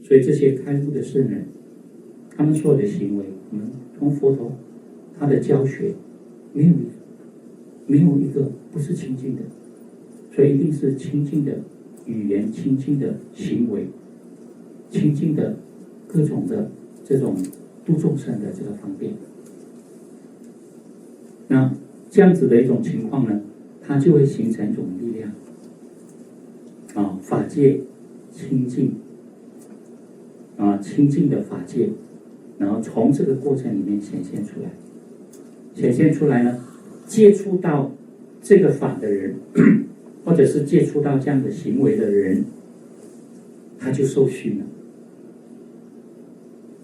所以这些开悟的圣人，他们所有的行为，我们从佛陀他的教学，没有一个不是清净的，所以一定是清净的语言、清净的行为、清净的各种的这种度众生的这个方便。那这样子的一种情况呢，它就会形成一种力量法界清净清净的法界，然后从这个过程里面显现出来呢，接触到这个法的人，或者是接触到这样的行为的人，他就受熏了。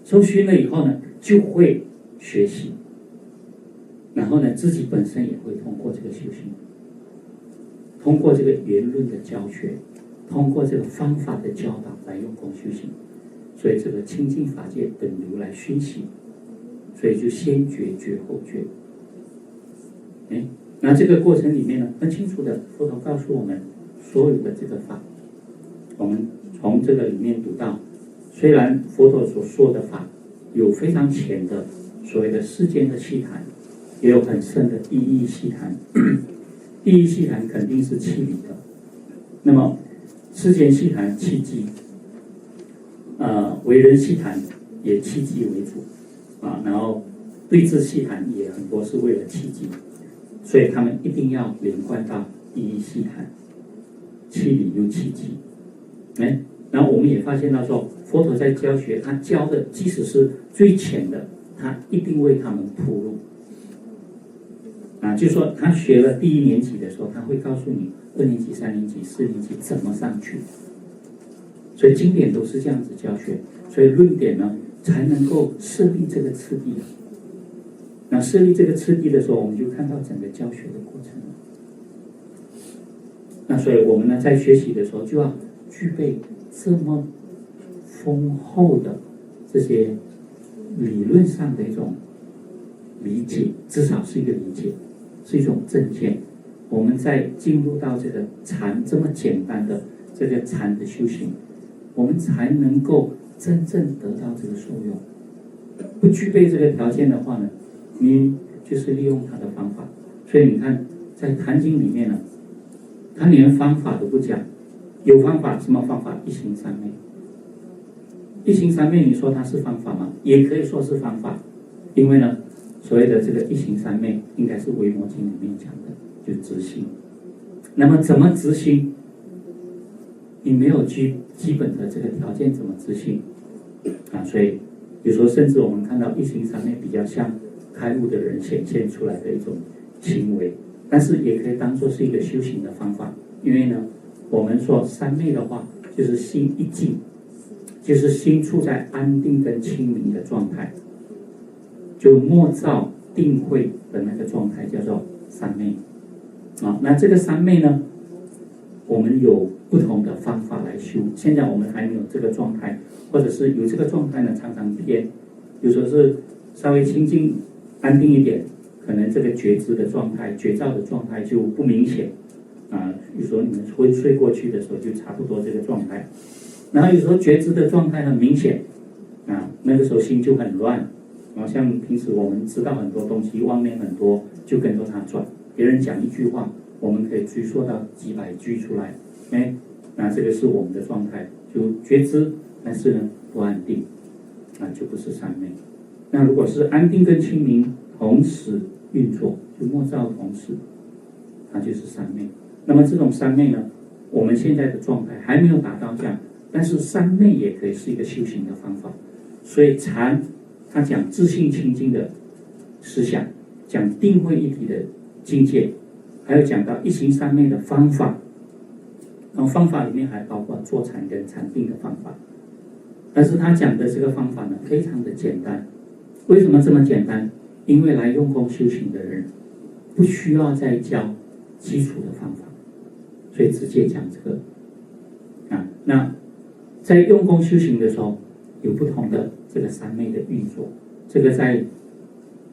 受熏了以后呢，就会学习，然后呢，自己本身也会通过这个修行，通过这个言论的教学，通过这个方法的教导来用功修行。所以这个清净法界本如来熏习，所以就先觉觉后觉。那这个过程里面呢，很清楚的，佛陀告诉我们所有的这个法，我们从这个里面读到，虽然佛陀所说的法有非常浅的所谓的世间的细谈，也有很深的意义细谈。意义细谈肯定是气理的，那么世间细谈气机，为人细谈也气机为主然后对治细谈也很多是为了气机，所以他们一定要连贯到意义细谈，气理又气机。然后我们也发现到说，佛陀在教学，他教的即使是最浅的，他一定为他们铺路。就是说他学了第1年级的时候，他会告诉你2年级、3年级、4年级怎么上去。所以经典都是这样子教学，所以论点呢才能够设立这个次第。那设立这个次第的时候，我们就看到整个教学的过程了。那所以我们呢在学习的时候就要具备这么丰厚的这些理论上的一种理解，至少是一个理解，是一种正见。我们在进入到这个禅这么简单的这个禅的修行，我们才能够真正得到这个受用。不具备这个条件的话呢，你就是利用它的方法。所以你看在坛经里面呢，他连方法都不讲，有方法，什么方法？一行三昧。一行三昧你说它是方法吗？也可以说是方法，因为呢所谓的这个一行三昧应该是维摩经里面讲的，就执行。那么怎么执行？你没有基本的这个条件怎么执行所以有时候甚至我们看到一行三昧比较像开悟的人显现出来的一种行为，但是也可以当作是一个修行的方法。因为呢我们说三昧的话，就是心一静，就是心处在安定跟清明的状态，就默照定慧的那个状态叫做三昧那这个三昧呢，我们有不同的方法来修。现在我们还没有这个状态，或者是有这个状态呢常常偏，有时候是稍微清静安定一点，可能这个觉知的状态、觉照的状态就不明显有时候你们昏睡过去的时候就差不多这个状态。然后有时候觉知的状态很明显那个时候心就很乱像平时我们知道很多东西，妄念很多，就跟着它转。别人讲一句话，我们可以追溯到几百句出来那这个是我们的状态，就觉知，但是呢不安定就不是三昧。那如果是安定跟清明同时运作，就默照同时，它就是三昧。那么这种三昧呢，我们现在的状态还没有达到这样，但是三昧也可以是一个修行的方法。所以禅它讲自性清净的思想，讲定慧一体的境界，还有讲到一行三昧的方法。然后方法里面还包括坐禅跟禅定的方法。但是他讲的这个方法呢非常的简单。为什么这么简单？因为来用功修行的人不需要再教基础的方法，所以直接讲这个那在用功修行的时候有不同的这个三昧的运作。这个在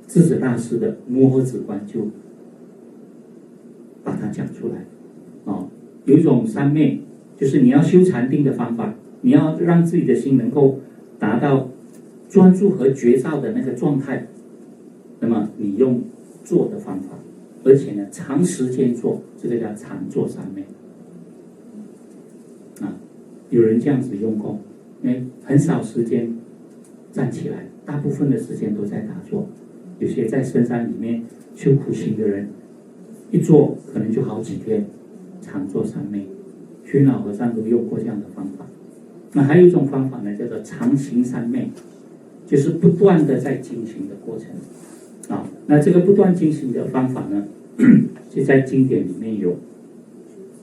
智者大师的摩诃止观就把它讲出来有一种三昧，就是你要修禅定的方法，你要让自己的心能够达到专注和觉照的那个状态，那么你用做的方法，而且呢长时间做，这个叫常做三昧啊。有人这样子用功，因为很少时间站起来，大部分的时间都在打坐。有些在深山里面修苦行的人，一坐可能就好几天，常做三昧。虚老和尚都用过这样的方法。那还有一种方法呢，叫做常行三昧，就是不断的在进行的过程啊。那这个不断进行的方法呢，就在经典里面有，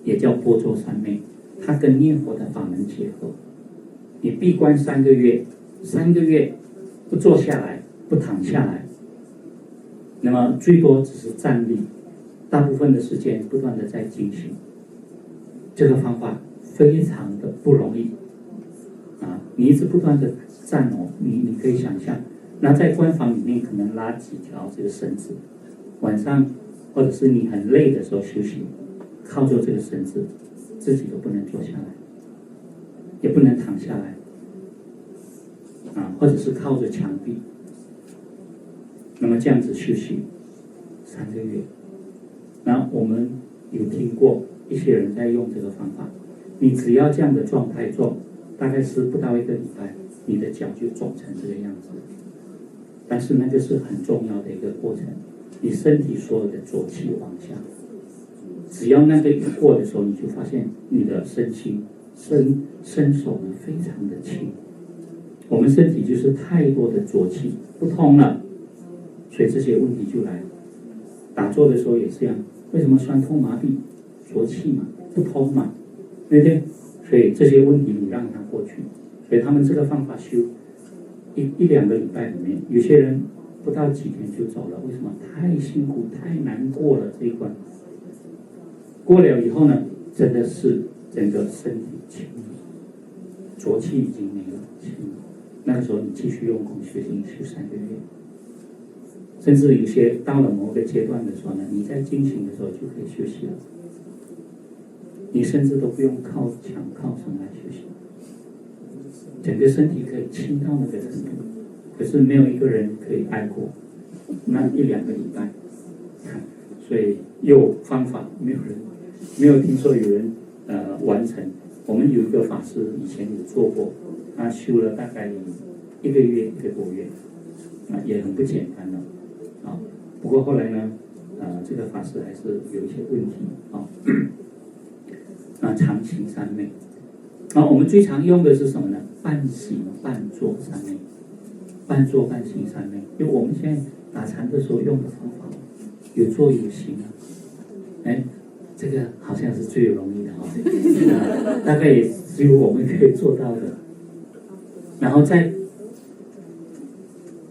也叫波作三昧，它跟念佛的法门结合。你闭关3个月，3个月不坐下来，不躺下来，那么最多只是站立，大部分的时间不断的在进行。这个方法非常的不容易啊！你一直不断的站哦，你可以想象，那在关房里面可能拉几条这个绳子，晚上或者是你很累的时候休息，靠着这个绳子，自己都不能坐下来，也不能躺下来啊，或者是靠着墙壁，那么这样子休息3个月。那我们有听过一些人在用这个方法，你只要这样的状态做，大概是不到1个礼拜，你的脚就肿成这个样子。但是那个是很重要的一个过程，你身体所有的浊气往下，只要那个一过的时候，你就发现你的身心身手呢非常的轻。我们身体就是太多的浊气不通了，所以这些问题就来了。打坐的时候也是这样，为什么酸痛麻痹？浊气嘛，不通嘛，对不对？所以这些问题你让它过去。所以他们这个方法修1-2个礼拜里面，有些人不到几天就走了。为什么？太辛苦太难过了这一关。过了以后呢，真的是整个身体轻了，浊气已经没了，轻了。那个时候你继续用功学习，修3个月，甚至有些到了某个阶段的时候呢，你在进行的时候就可以休息了。你甚至都不用靠墙靠什么来休息，整个身体可以轻到那个程度。可是没有一个人可以挨过那1-2个礼拜，所以有方法，没有听说有人完成。我们有一个法师以前有做过，他修了大概1个月1个多月，也很不简单了啊。不过后来呢，这个法师还是有一些问题啊。常行三昧，我们最常用的是什么呢？半行半坐三昧，半坐半行三昧，因为我们现在打禅的时候用的方法，有坐有行啊。这个好像是最容易的大概也只有我们可以做到的。然后再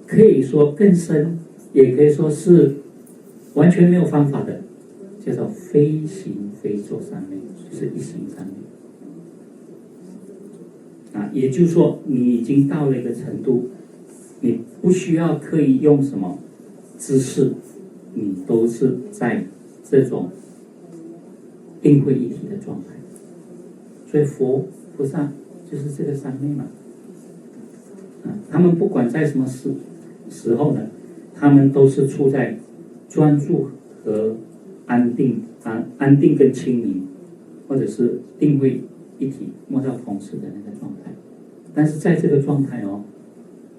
可以说更深，也可以说是完全没有方法的，叫做非行非坐三昧，就是一行三昧。也就是说你已经到了一个程度，你不需要刻意用什么姿势，你都是在这种定慧一体的状态。所以菩萨就是这个三昧嘛。他们不管在什么时候呢，他们都是处在专注和安定跟清明，或者是定慧一体摸到同时的那个状态。但是在这个状态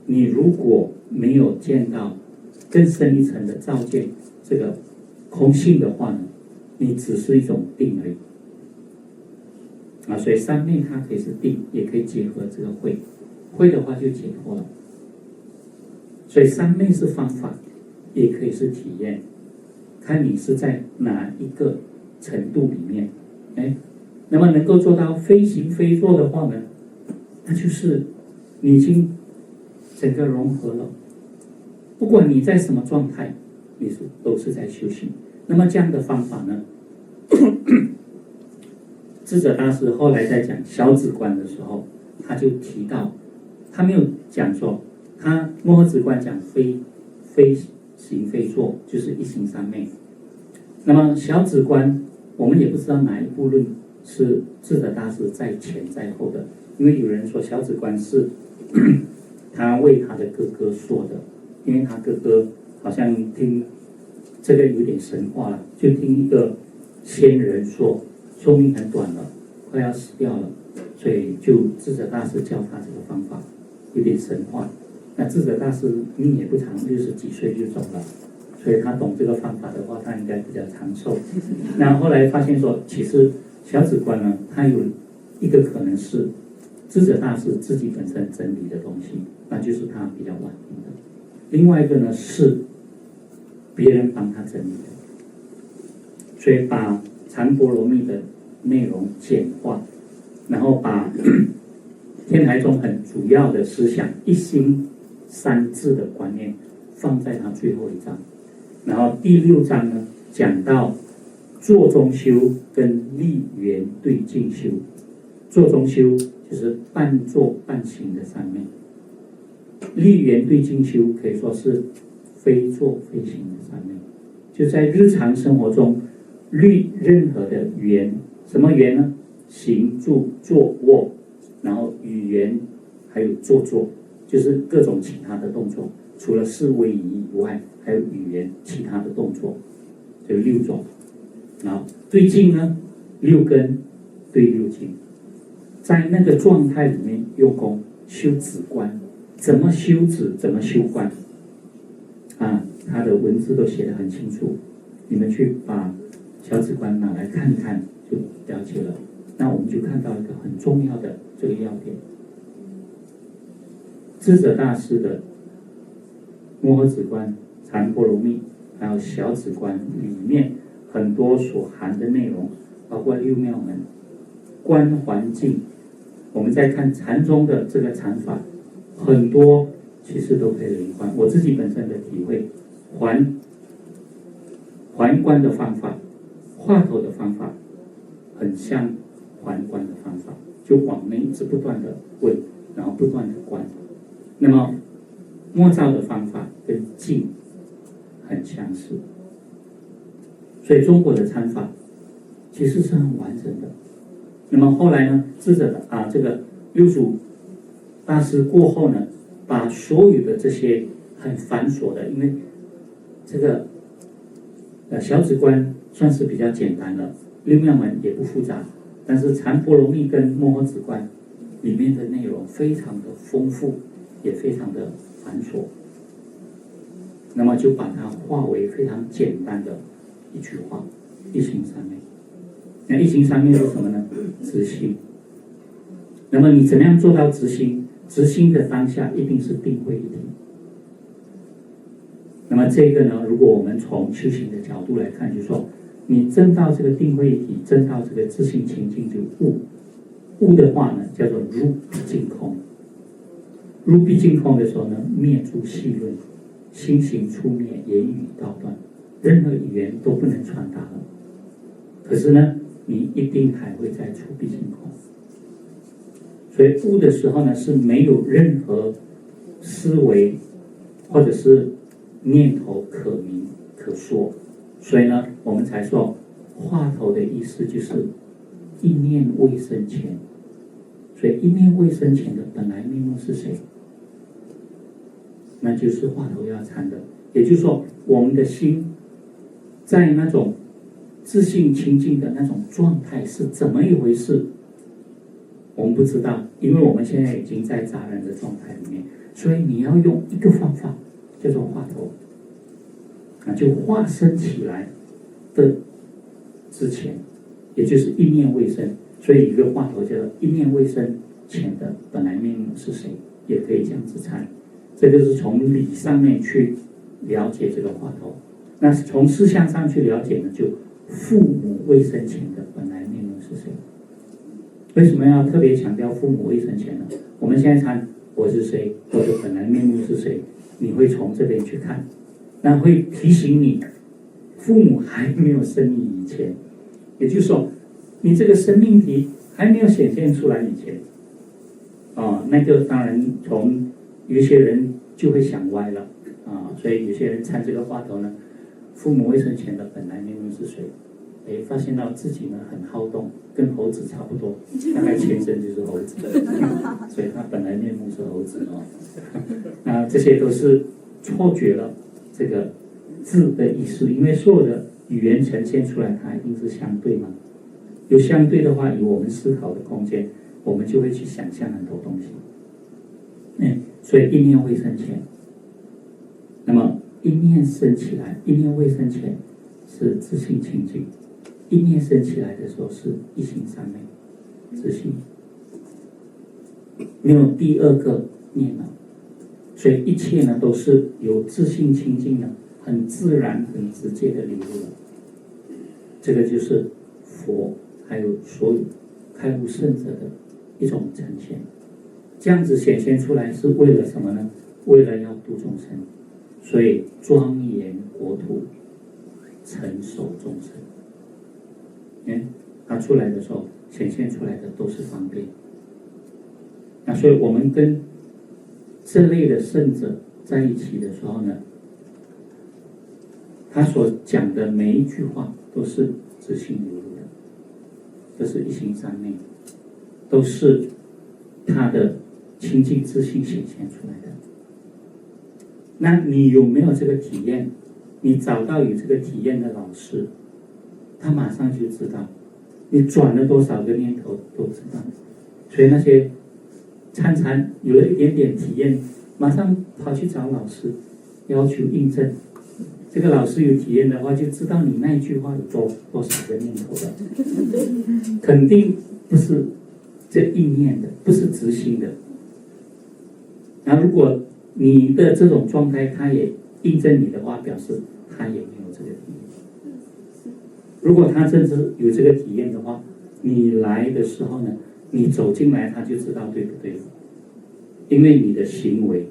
你如果没有见到更深一层的照见这个空性的话呢，你只是一种定而已所以三昧它可以是定，也可以结合这个慧，慧的话就解脱了。所以三昧是方法，也可以是体验，看你是在哪一个程度里面。那么能够做到非行非坐的话呢，那就是你已经整个融合了。不管你在什么状态，你都是在修行。那么这样的方法呢，智者大师后来在讲小止观的时候，他就提到，他没有讲说，他摩诃止观讲非行非坐，就是一行三昧。那么小止观，我们也不知道哪一部论是智者大师在前在后的，因为有人说小子观是他为他的哥哥说的，因为他哥哥好像听这个有点神话了，就听一个仙人说寿命很短了，快要死掉了，所以就智者大师教他这个方法，有点神话。那智者大师命也不长，60几岁就走了，所以他懂这个方法的话，他应该比较长寿。那后来发现说，其实小子观呢，它有一个可能是智者大师自己本身整理的东西，那就是他比较晚定的。另外一个呢是别人帮他整理的，所以把禅波罗蜜的内容简化，然后把天台宗很主要的思想一心三智的观念放在他最后一章，然后第6章呢讲到坐中修跟立缘对境修。坐中修就是半坐半行的上面，立缘对境修可以说是非坐非行的上面，就在日常生活中立任何的缘，什么缘呢？行住坐卧，然后语言，还有坐坐，就是各种其他的动作，除了四位仪以外，还有语言其他的动作，就6种。然后对境呢，6根对6境，在那个状态里面用功修止观，怎么修止，怎么修观啊？他的文字都写得很清楚，你们去把小止观拿来看一看就了解了。那我们就看到一个很重要的这个要点，智者大师的摩诃止观、禅波罗蜜还有小止观里面很多所含的内容，包括6妙门、观环境，我们在看禅宗的这个禅法，很多其实都可以连贯。我自己本身的体会，还观的方法，话头的方法，很像还观的方法，就往内一直不断的问，然后不断的观。那么默照的方法跟静很相似，所以中国的禅法其实是很完整的。那么后来呢，智者的这个六祖大师过后呢，把所有的这些很繁琐的，因为这个小止观算是比较简单了，6妙门也不复杂，但是禅波罗蜜跟摩诃止观里面的内容非常的丰富，也非常的繁琐，那么就把它化为非常简单的一句话：一心三昧。那一心三昧是什么呢？直心。那么你怎么样做到直心？直心的当下一定是定慧一体。那么这个呢，如果我们从修行的角度来看，就是说你证到这个定慧一体，证到这个自性清净就悟。悟的话呢，叫做入毕竟空。入毕竟空的时候呢，灭诸细论，心行出灭，言语道断，任何语言都不能传达了。可是呢，你一定还会再出毕竟空。所以悟的时候呢，是没有任何思维或者是念头可明可说，所以呢，我们才说话头的意思就是一念未生前。所以一念未生前的本来面目是谁？那就是话头要参的。也就是说，我们的心在那种自性清净的那种状态是怎么一回事？我们不知道，因为我们现在已经在杂染的状态里面，所以你要用一个方法，叫做话头，就化身起来的之前，也就是一念未生，所以一个话头叫做一念未生前的本来面目是谁，也可以这样子参。这个是从理上面去了解这个话头，那从事项上去了解呢，就父母未生前的本来面目是谁？为什么要特别强调父母未生前呢？我们现在看我是谁，我的本来面目是谁，你会从这边去看，那会提醒你父母还没有生你以前，也就是说你这个生命体还没有显现出来以前那个当然从有些人就会想歪了所以有些人参这个话头呢，父母未生前的本来面目是谁？发现到自己呢很好动，跟猴子差不多，大概前身就是猴子，所以他本来面目是猴子哦。那这些都是错觉了这个字的意思，因为所有的语言呈现出来，它一定是相对嘛。有相对的话，以我们思考的空间，我们就会去想象很多东西。所以意念未生前，那么一念生起来，一念未生前是自性清净，一念生起来的时候是一心三昧，自性没有第二个念了。所以一切呢都是由自性清净呢很自然很直接的流露了。这个就是佛还有所有开悟圣者的一种呈现。这样子显现出来是为了什么呢？为了要度众生，所以庄严国土，承受众生。它出来的时候显现出来的都是方便。那所以我们跟这类的圣者在一起的时候呢，他所讲的每一句话都是自性流露的，这是一心三昧，都是他的清净自性显现出来的。那你有没有这个体验？你找到有这个体验的老师，他马上就知道你转了多少个念头都知道。所以那些参禅有了一点点体验，马上跑去找老师要求印证。这个老师有体验的话，就知道你那一句话有多少个念头了，肯定不是这意念的，不是直心的。那如果你的这种状态他也印证你的话，表示他也没有这个体验。如果他真是有这个体验的话，你来的时候呢，你走进来他就知道对不对了。因为你的行为，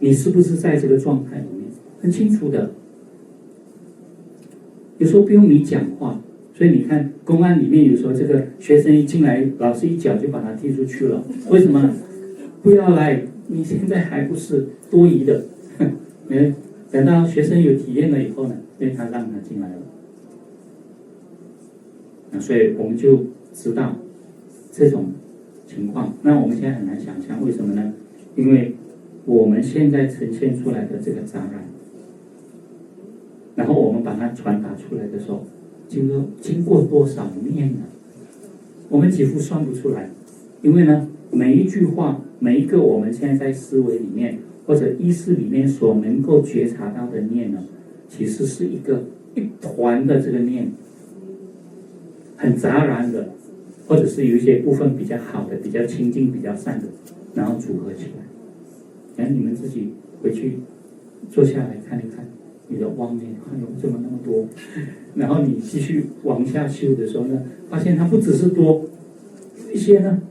你是不是在这个状态里面很清楚的，有时候不用你讲话。所以你看公安里面有时候这个学生一进来，老师一脚就把他踢出去了。为什么？不要来，你现在还不是多疑的。等到学生有体验了以后呢，他让他进来了。所以我们就知道这种情况。那我们现在很难想象，为什么呢？因为我们现在呈现出来的这个杂染，然后我们把它传达出来的时候，经过多少念呢？我们几乎算不出来。因为呢，每一句话，每一个我们现在在思维里面或者意识里面所能够觉察到的念呢，其实是一团的这个念，很杂然的，或者是有一些部分比较好的、比较清净、比较善的，然后组合起来。你们自己回去坐下来看一看，你的妄念有这么那么多，然后你继续往下修的时候呢，发现它不只是多，一些呢，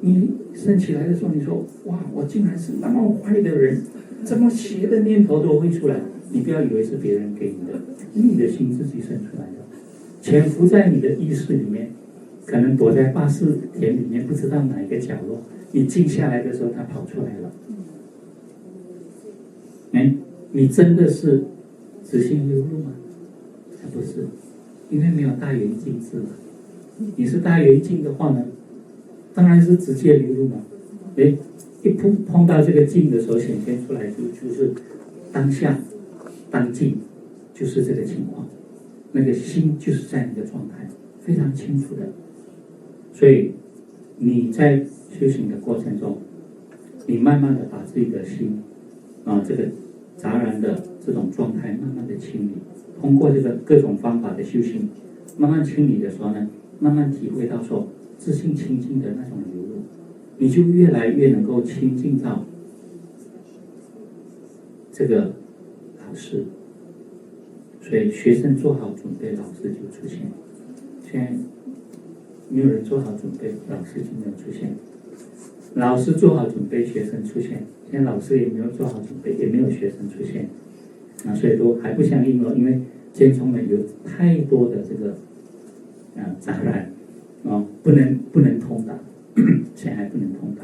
你升起来的时候，你说哇，我竟然是那么坏的人，这么邪的念头都会出来。你不要以为是别人给你的，你的心自己生出来的，潜伏在你的意识里面，可能躲在巴士田里面，不知道哪一个角落，你静下来的时候，它跑出来了。你真的是直性流露吗？还不是，因为没有大圆镜智嘛。你是大圆镜的话呢，当然是直接流露嘛。一碰到这个镜的时候，显现出来就是当下当镜，就是这个情况。那个心就是在那个状态，非常清楚的。所以你在修行的过程中，你慢慢的把自己的心这个杂然的这种状态慢慢的清理，通过这个各种方法的修行，慢慢清理的时候呢，慢慢体会到说自性清净的那种流露，你就越来越能够亲近到这个老师。所以学生做好准备，老师就出现。现在没有人做好准备，老师就没有出现。老师做好准备，学生出现。现在老师也没有做好准备，也没有学生出现。所以都还不相应了，因为现中呢有太多的这个杂染不能通达，现在还不能通达。